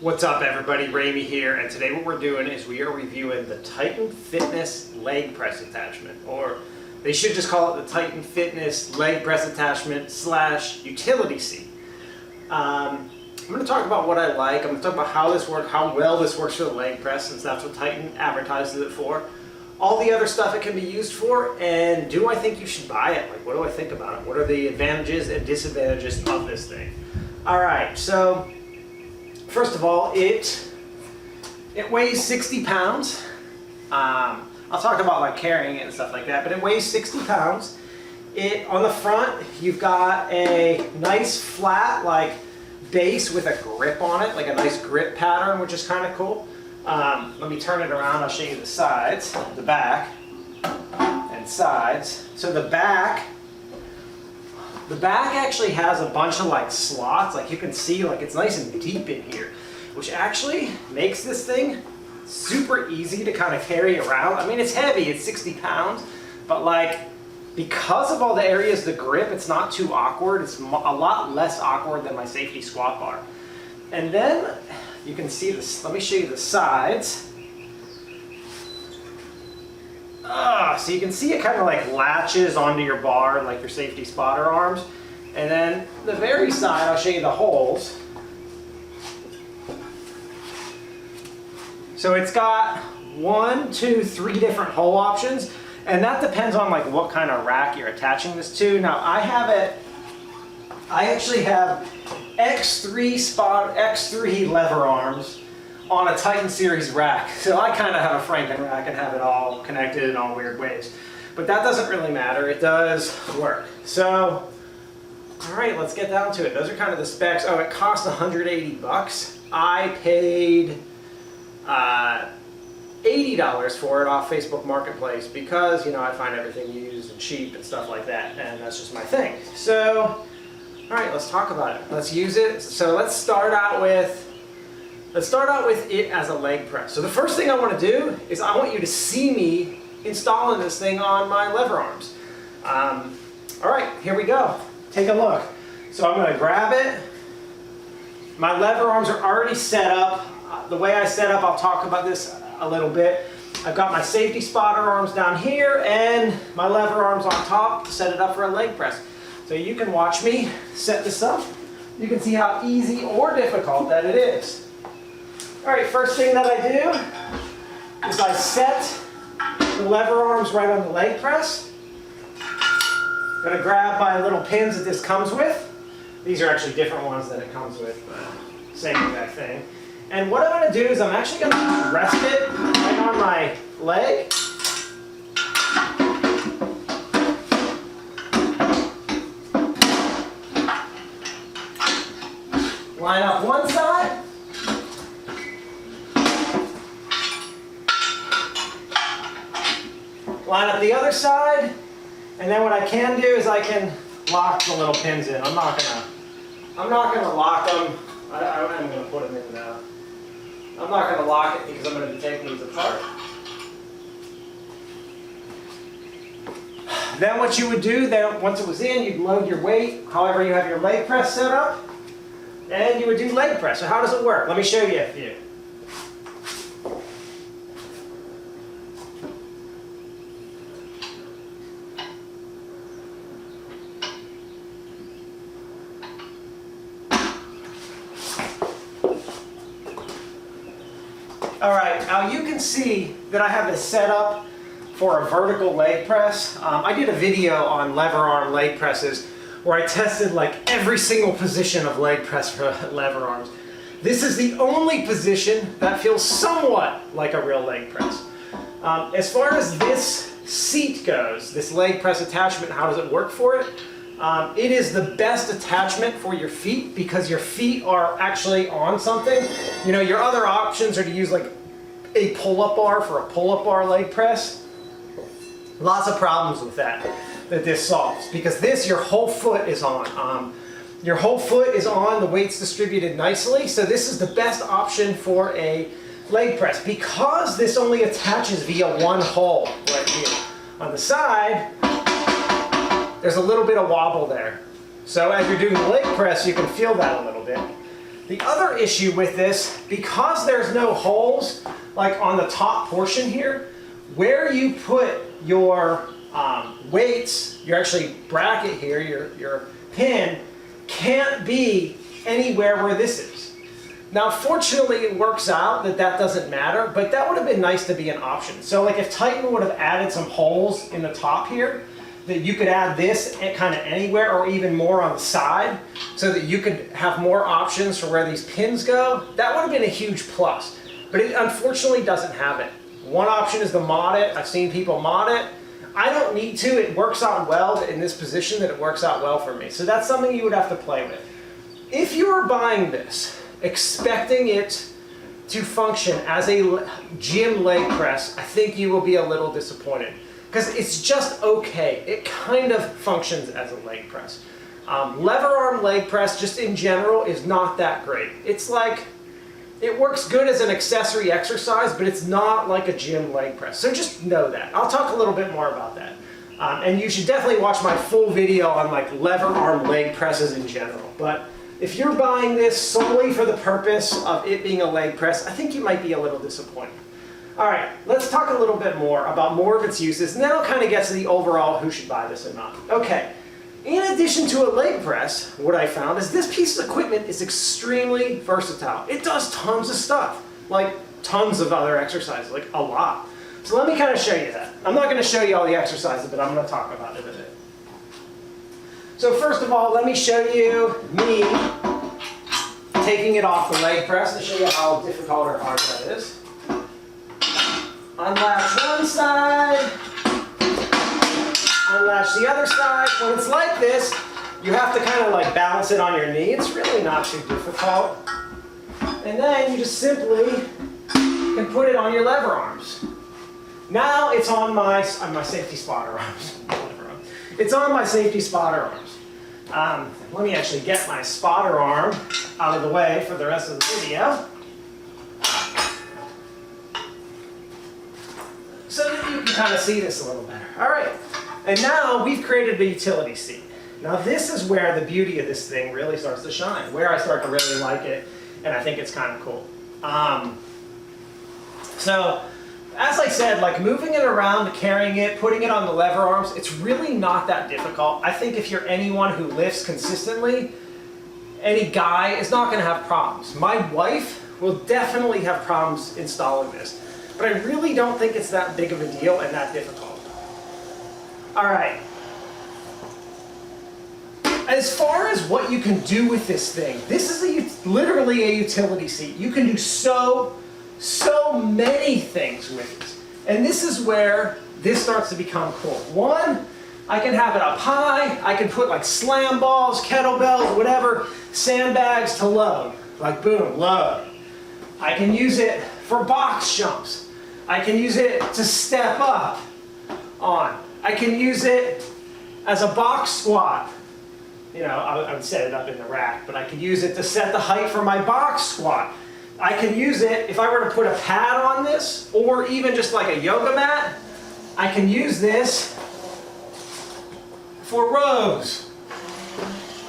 What's up everybody, Ramey here, and today what we're doing is we are reviewing the Titan Fitness leg press attachment, or they should just call it the Titan Fitness leg press attachment / utility seat. I'm going to talk about what I like. I'm going to talk about how this works, how well this works for the leg press, since that's what Titan advertises it for. All the other stuff it can be used for, and do I think you should buy it? Like, what do I think about it? What are the advantages and disadvantages of this thing? Alright, so first of all, it weighs 60 pounds. I'll talk about like carrying it and stuff like that, but it weighs 60 pounds. On the front, you've got a nice flat like base with a grip on it, like a nice grip pattern, which is kind of cool. Let me turn it around, I'll show you the sides, the back and sides. So the back actually has a bunch of like slots, like you can see, like it's nice and deep in here, which actually makes this thing super easy to kind of carry around. I mean, it's heavy, it's 60 pounds, but like because of all the areas to grip, it's not too awkward. It's a lot less awkward than my safety squat bar. And then you can see this, let me show you the sides. So you can see it kind of like latches onto your bar like your safety spotter arms. And then the very side, I'll show you the holes. So it's got 1, 2, 3 different hole options, and that depends on like what kind of rack you're attaching this to. Now I actually have X3 lever arms on a Titan series rack. So I kind of have a Franken rack and have it all connected in all weird ways. But that doesn't really matter, it does work. So, all right, let's get down to it. Those are kind of the specs. Oh, it cost 180 bucks. I paid $80 for it off Facebook Marketplace because, you know, I find everything used and cheap and stuff like that, and that's just my thing. So, all right, let's talk about it. Let's use it. So let's start out with it as a leg press. So the first thing I want to do is I want you to see me installing this thing on my lever arms. All right, here we go. Take a look. So I'm going to grab it. My lever arms are already set up. The way I set up, I'll talk about this a little bit. I've got my safety spotter arms down here and my lever arms on top to set it up for a leg press. So you can watch me set this up. You can see how easy or difficult that it is. All right, first thing that I do is I set the lever arms right on the leg press. I'm going to grab my little pins that this comes with. These are actually different ones that it comes with, but same exact thing. And what I'm going to do is I'm actually going to rest it right on my leg. Line up one side. Line up the other side. And then what I can do is I can lock the little pins in. I'm not gonna lock them. I'm gonna put them in now. I'm not gonna lock it because I'm gonna be taking these apart. Then what you would do, once it was in, you'd load your weight, however you have your leg press set up, and you would do leg press. So how does it work? Let me show you a few. Alright, now you can see that I have this set up for a vertical leg press. I did a video on lever arm leg presses where I tested like every single position of leg press for lever arms. This is the only position that feels somewhat like a real leg press. As far as this seat goes, this leg press attachment, how does it work for it? It is the best attachment for your feet because your feet are actually on something. You know, your other options are to use like a pull-up bar for a pull-up bar leg press. Lots of problems with that this solves because this, your whole foot is on. Your whole foot is on, the weight's distributed nicely, so this is the best option for a leg press because this only attaches via one hole right here. On the side, there's a little bit of wobble there. So as you're doing the leg press, you can feel that a little bit. The other issue with this, because there's no holes like on the top portion here, where you put your weights, your actually bracket here, your pin, can't be anywhere where this is. Now fortunately it works out that that doesn't matter, but that would have been nice to be an option. So like if Titan would have added some holes in the top here, that you could add this kind of anywhere or even more on the side so that you could have more options for where these pins go, that would have been a huge plus. But it unfortunately doesn't have it. One option is to mod it. I've seen people mod it. I don't need to. It works out well in this position, that it works out well for me. So that's something you would have to play with. If you are buying this, expecting it to function as a gym leg press, I think you will be a little disappointed. Because it's just okay. It kind of functions as a leg press. Lever arm leg press, just in general, is not that great. It's like, it works good as an accessory exercise, but it's not like a gym leg press. So just know that. I'll talk a little bit more about that. And you should definitely watch my full video on like lever arm leg presses in general. But if you're buying this solely for the purpose of it being a leg press, I think you might be a little disappointed. All right, let's talk a little bit more about more of its uses, and then I'll kind of get to the overall who should buy this or not. Okay, in addition to a leg press, what I found is this piece of equipment is extremely versatile. It does tons of stuff, like tons of other exercises, like a lot. So let me kind of show you that. I'm not going to show you all the exercises, but I'm going to talk about it a bit. So first of all, let me show you me taking it off the leg press to show you how difficult or hard that is. Unlatch one side, unlatch the other side. When it's like this, you have to kind of like balance it on your knee. It's really not too difficult. And then you just simply can put it on your lever arms. Now it's on my safety spotter arms. It's on my safety spotter arms. Let me actually get my spotter arm out of the way for the rest of the video, so that you can kind of see this a little better. All right, and now we've created a utility seat. Now this is where the beauty of this thing really starts to shine, where I start to really like it, and I think it's kind of cool. So, as I said, like moving it around, carrying it, putting it on the lever arms, it's really not that difficult. I think if you're anyone who lifts consistently, any guy is not going to have problems. My wife will definitely have problems installing this. But I really don't think it's that big of a deal and that difficult. All right. As far as what you can do with this thing, this is literally a utility seat. You can do so many things with it. And this is where this starts to become cool. One, I can have it up high. I can put like slam balls, kettlebells, whatever, sandbags to load. Like boom, load. I can use it for box jumps. I can use it to step up on. I can use it as a box squat. You know, I would set it up in the rack, but I could use it to set the height for my box squat. I can use it, if I were to put a pad on this, or even just like a yoga mat, I can use this for rows.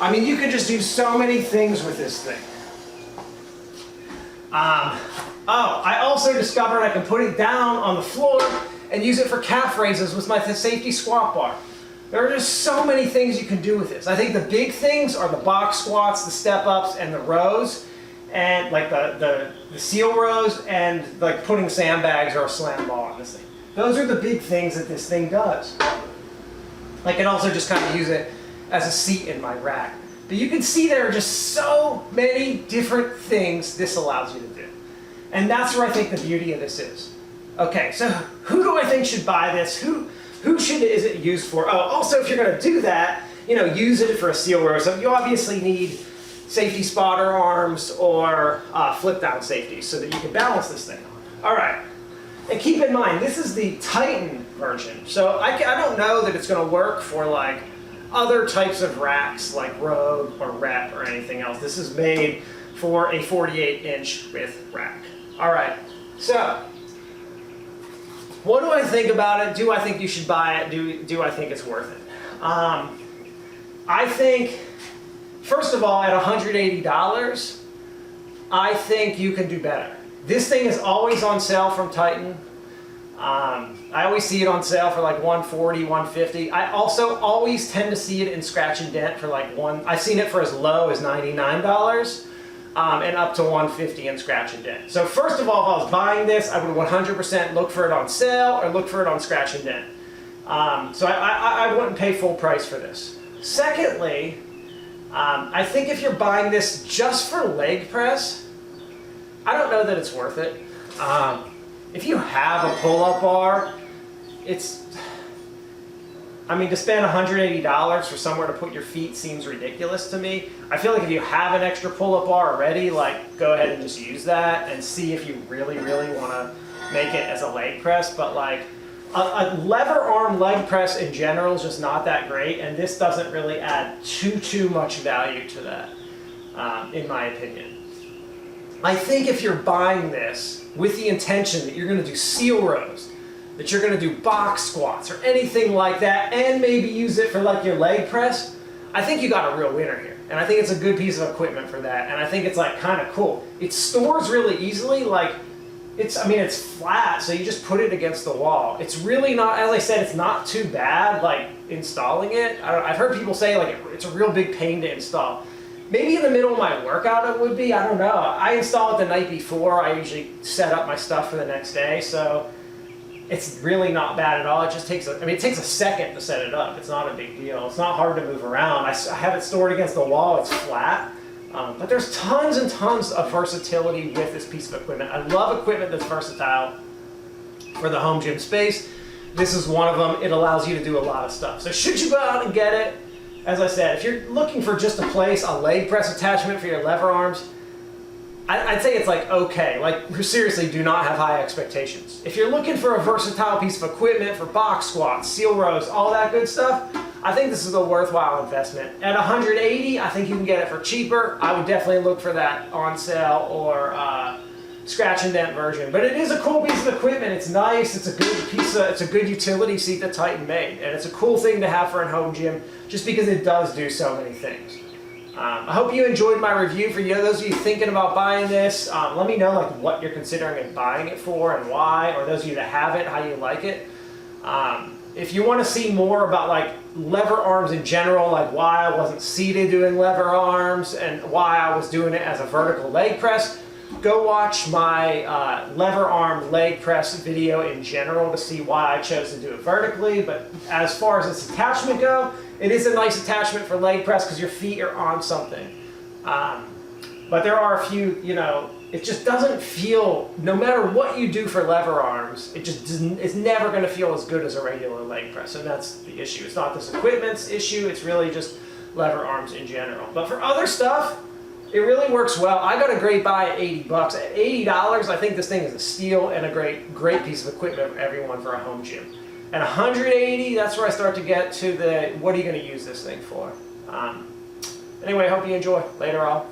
I mean, you can just do so many things with this thing. I also discovered I can put it down on the floor and use it for calf raises with my safety squat bar. There are just so many things you can do with this. I think the big things are the box squats, the step ups, and the rows, and like the seal rows, and like putting sandbags or a slam ball on this thing. Those are the big things that this thing does. I can also just kind of use it as a seat in my rack. But you can see there are just so many different things this allows you to do. And that's where I think the beauty of this is. Okay, so who do I think should buy this? Who is it used for? Oh, also if you're going to do that, you know, use it for a seal row. So you obviously need safety spotter arms or flip down safety so that you can balance this thing on. All right, and keep in mind, this is the Titan version. So I don't know that it's going to work for like other types of racks like Rogue or Rep or anything else. This is made for a 48-inch width rack. All right, so what do I think about it? Do I think you should buy it? Do I think it's worth it? I think, first of all, at $180, I think you can do better. This thing is always on sale from Titan. I always see it on sale for like $140, $150. I also always tend to see it in scratch and dent for like I've seen it for as low as $99 and up to $150 in scratch and dent. So first of all, if I was buying this, I would 100% look for it on sale or look for it on scratch and dent. So I wouldn't pay full price for this. Secondly, I think if you're buying this just for leg press, I don't know that it's worth it. If you have a pull-up bar, to spend $180 for somewhere to put your feet seems ridiculous to me. I feel like if you have an extra pull-up bar already, like, go ahead and just use that and see if you really, really want to make it as a leg press. But like, a lever arm leg press in general is just not that great, and this doesn't really add too much value to that, in my opinion. I think if you're buying this with the intention that you're going to do seal rows, that you're going to do box squats or anything like that, and maybe use it for like your leg press, I think you got a real winner here. And I think it's a good piece of equipment for that, and I think it's like kind of cool. It stores really easily, like it's flat, so you just put it against the wall. It's really not, as I said, it's not too bad like installing it. I've heard people say like it's a real big pain to install. Maybe in the middle of my workout it would be, I don't know. I install it the night before. I usually set up my stuff for the next day, so it's really not bad at all. It just takes it takes a second to set it up. It's not a big deal. It's not hard to move around. I have it stored against the wall. It's flat. But there's tons and tons of versatility with this piece of equipment. I love equipment that's versatile for the home gym space. This is one of them. It allows you to do a lot of stuff. So should you go out and get it? As I said, if you're looking for just a leg press attachment for your lever arms, I'd say it's like okay. Like, seriously, do not have high expectations. If you're looking for a versatile piece of equipment for box squats, seal rows, all that good stuff, I think this is a worthwhile investment. At $180, I think you can get it for cheaper. I would definitely look for that on sale or scratch and dent version. But it is a cool piece of equipment. It's nice. It's a good utility seat that Titan made, and it's a cool thing to have for a home gym, just because it does do so many things. I hope you enjoyed my review. For those of you thinking about buying this, let me know like what you're considering buying it for and why, or those of you that have it, how you like it. If you want to see more about like lever arms in general, like why I wasn't seated doing lever arms and why I was doing it as a vertical leg press, go watch my lever arm leg press video in general to see why I chose to do it vertically. But as far as its attachment go, it is a nice attachment for leg press because your feet are on something. But there are a few, it just doesn't feel, no matter what you do for lever arms, it's never going to feel as good as a regular leg press, and that's the issue. It's not this equipment's issue, it's really just lever arms in general. But for other stuff, it really works well. I got a great buy at $80. At $80, I think this thing is a steal and a great piece of equipment for everyone for a home gym. At $180, that's where I start to get to the, what are you going to use this thing for? Anyway, I hope you enjoy. Later all.